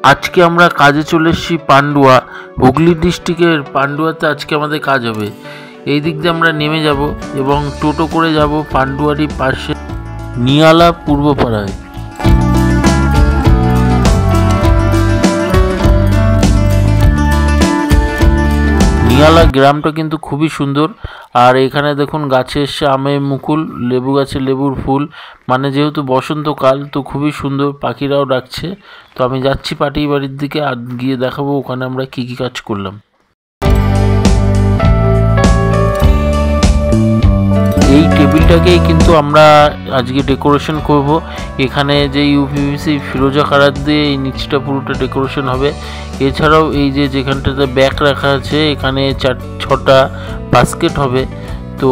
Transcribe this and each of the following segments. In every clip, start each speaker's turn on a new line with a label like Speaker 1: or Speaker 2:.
Speaker 1: আজকে আমরা কাজে চলে এসেছি পান্ডুয়া, হুগলি ডিস্ট্রিক্টের পান্ডুয়াতে আজকে আমাদের কাজ হবে। এই দিক দিয়ে আমরা নেমে যাব এবং টোটো করে যাব পান্ডুয়ারই পাশে নিয়ালা পূর্বপাড়ায়। নিয়ালা গ্রামটা কিন্তু খুবই সুন্দর। আর এখানে দেখুন গাছে এসছে আমের মুকুল, লেবু গাছে লেবুর ফুল, মানে যেহেতু বসন্তকাল তো খুবই সুন্দর, পাখিরাও ডাকছে। তো আমি যাচ্ছি পাটি বাড়ির দিকে, আর গিয়ে দেখাবো ওখানে আমরা কি কি কাজ করলাম। এই টেবিলটাকেই কিন্তু আমরা আজকে ডেকোরেশন করব। এখানে যে ইউপিভিসি ফিরোজা কালার দিয়ে এই নিচটা পুরোটা ডেকোরেশন হবে। এছাড়াও এই যে যেখানটাতে ব্যাগ রাখা আছে এখানে 4-6টা বাস্কেট হবে। তো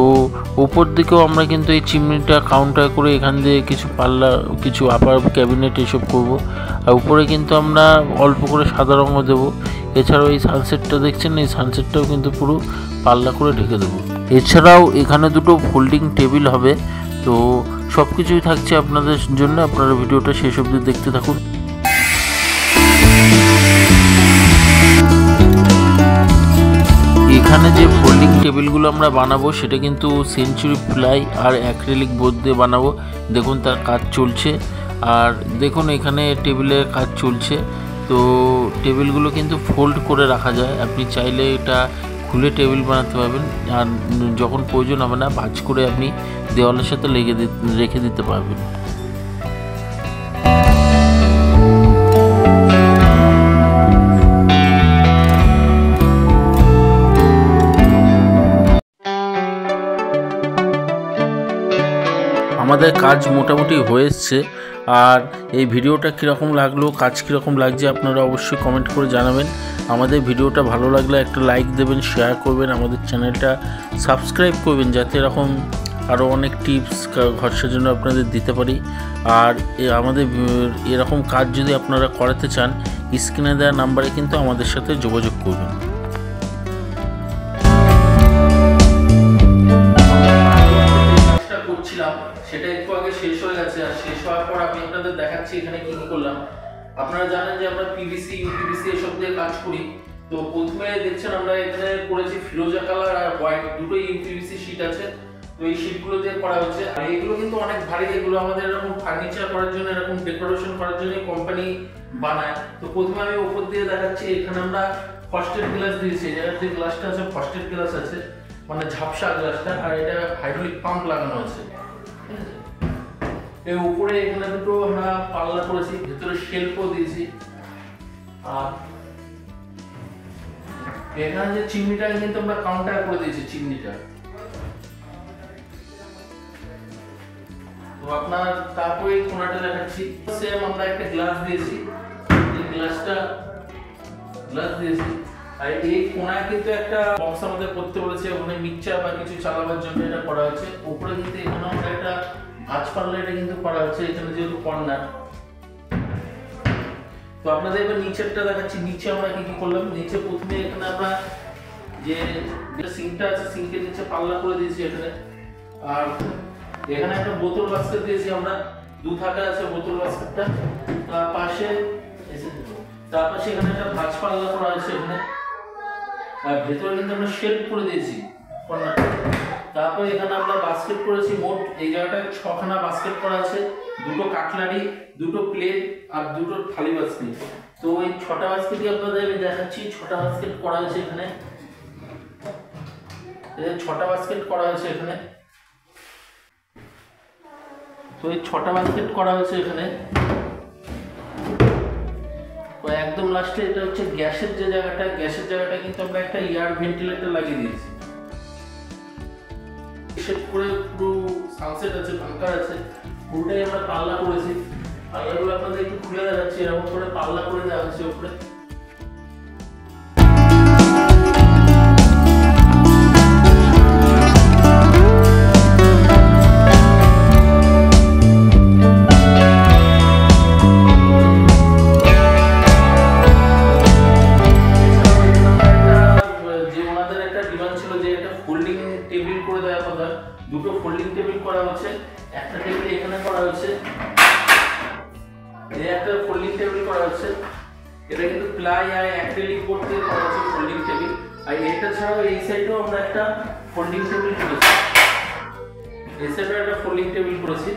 Speaker 1: উপর দিকেও আমরা কিন্তু এই চিমনিটা কাউন্টার করে এখান দিয়ে কিছু পাল্লা, কিছু আপার ক্যাবিনেট এসব করব। আর উপরে কিন্তু আমরা অল্প করে সাদা রঙও দেবো। এছাড়াও এই সানসেটটা দেখছেন, এই সানসেটটাও কিন্তু পুরো পাল্লা করে ঢেকে দেবো। এছাড়াও এখানে দুটো ফোল্ডিং টেবিল হবে। তো সব কিছুই থাকছে আপনাদের জন্য, আপনারা ভিডিওটা শেষ অবধি দেখতে থাকুন। এখানে যে ফোল্ডিং টেবিলগুলো আমরা বানাবো সেটা কিন্তু সেঞ্চুরি প্লাই আর অ্যাক্রিলিক বোর্ড দিয়ে বানাবো। দেখুন তার কাজ চলছে, আর দেখুন এখানে টেবিলের কাজ চলছে। তো টেবিলগুলো কিন্তু ফোল্ড করে রাখা যায়, আপনি চাইলে এটা খুলে টেবিল বানাতে পারবেন। আর যখন প্রয়োজন হবে না ভাঁজ করে আপনি দেওয়ালের সাথে রেখে দিতে পারবেন। আমাদের কাজ মোটামুটি হয়ে এসছে। আর এই ভিডিওটা কীরকম লাগলো, কাজ কীরকম লাগছে আপনারা অবশ্যই কমেন্ট করে জানাবেন। আমাদের ভিডিওটা ভালো লাগলে একটা লাইক দেবেন, শেয়ার করবেন, আমাদের চ্যানেলটা সাবস্ক্রাইব করবেন যাতে এরকম আরও অনেক টিপস ঘর সাজানো আপনাদের দিতে পারি। আর আমাদের এরকম কাজ যদি আপনারা করাতে চান স্ক্রিনে দেওয়া নাম্বারে কিন্তু আমাদের সাথে যোগাযোগ করবেন। সেটা একটু আগে শেষ হয়ে গেছে, আর শেষ হওয়ার পর আমি আপনাদের দেখাচ্ছি এখানে কি কি করলাম। আপনারা জানেন যে আমরা পিভিসি, ইউপিভিসি এসব দিয়ে কাজ করি। তো প্রথমে দেখছেন আমরা এখানে করেছি ফিরোজা কালার আর হোয়াইট, দুটো ইউপিভিসি শীট আছে। তো এই শীটগুলো দিয়ে করা হচ্ছে। আর এগুলো কিন্তু অনেক ভারী, এগুলো আমাদের এরকম ফার্নিচার করার জন্য, এরকম ডেকোরেশন করার জন্য কোম্পানি বানায়। তো প্রথমে আমি উপর দিয়ে দেখাচ্ছি, এখানে আমরা ফ্রস্টেড গ্লাস দিয়েছি। এর যে গ্লাসটা আছে ফ্রস্টেড গ্লাস আছে, মানে ঝাপসা গ্লাসটা, আর এটা হাইড্রোলিক পাম্প লাগানো আছে। এর উপরে এখানে দুটো আমরা পাল্লা করেছি, ভিতরে শেলফও দিয়েছি। আর এখানে যে চিমনিটা কিন্তু আমরা কাউন্টার করে দিয়েছি চিমনিটা। তো আপনার তারপরে এই কোণাটা দেখাচ্ছি, সেম আমরা একটা গ্লাস দিয়েছি। এই গ্লাস দিয়েছি। আর এই কোণায় কিন্তু একটা বক্স আমাদের করতে বলেছে, ওখানে মিক্সচার বা কিছু চালাবার জন্য এটা করা হয়েছে। উপরে কিন্তু এখানে আমরা একটা ভাঁজ পাল্লা এটা কিন্তু করা হচ্ছে, এখানে যেহেতু কর্নার। তো আপনাদের এবার নিচেরটা দেখাচ্ছি, নিচে আমরা কি কি করলাম। নিচে প্রথমে এখানে আমরা যে সিঙ্কটা আছে, সিঙ্কের নিচে পাল্লা করে দিয়েছি এখানে। আর এখানে একটা বোতল বাস্কেট দিয়েছি আমরা, দু থাকা আছে বোতল বাস্কেটটা। তার পাশে এখানে একটা ভাঁজ পাল্লা করা আছে এখানে। আর ভেতরে কিন্তু আমরা শেড করে দিয়েছি কর্নারটা। তারপর এখানে আমরা বাস্কেট করেছি, মোট এই জায়গাটায় 6খানা বাস্কেট করা আছে, দুটো কাটলারি, দুটো প্লেট আর দুটো থালি বাস্কেট। তো এই 6টা বাস্কেটই আপনাদের আমি দেখাচ্ছি। 6টা বাস্কেট করা হয়েছে এখানে, এই 6টা বাস্কেট করা হয়েছে এখানে। তো এই 6টা বাস্কেট করা হয়েছে এখানে। তো একদম লাস্টে এটা হচ্ছে গ্যাসের যে জায়গাটা, গ্যাসের জায়গাটা কিন্তু আমরা একটা এয়ার ভেন্টিলেটর লাগিয়ে দিয়েছি। সেট করে পুরো সানসেট আছে, বাংকার আছে, পুরোটাই আমরা পাল্লা করেছি। আর এগুলো আপনাদের একটু খুলে দেখাচ্ছি, এরকম করে পাল্লা করে দেওয়া হয়েছে উপরে। দুটো ফোল্ডিং টেবিল করা হচ্ছে, একটা টেবিল এখানে করা হচ্ছে, এই একটা ফোল্ডিং টেবিল করা হচ্ছে। এটা কিন্তু প্লাই আর অ্যাক্রিলিক বোর্ড দিয়ে করা হচ্ছে ফোল্ডিং টেবিল। আর এটা ছাড়াও এই সাইডেও আমরা একটা ফোল্ডিং টেবিল করেছি, এই সাইডে একটা ফোল্ডিং টেবিল করেছি।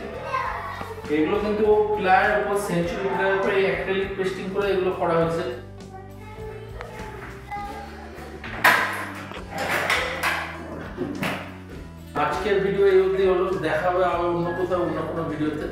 Speaker 1: এগুলো কিন্তু প্লাইয়ের উপর সেঞ্চুরি প্লাইয়ের উপরে অ্যাক্রিলিক পেস্টিং করে এগুলো করা হয়েছে। আজকের ভিডিও এই অবধি হলো, দেখা হবে আবার অন্য কোথাও অন্য কোনো ভিডিওতে।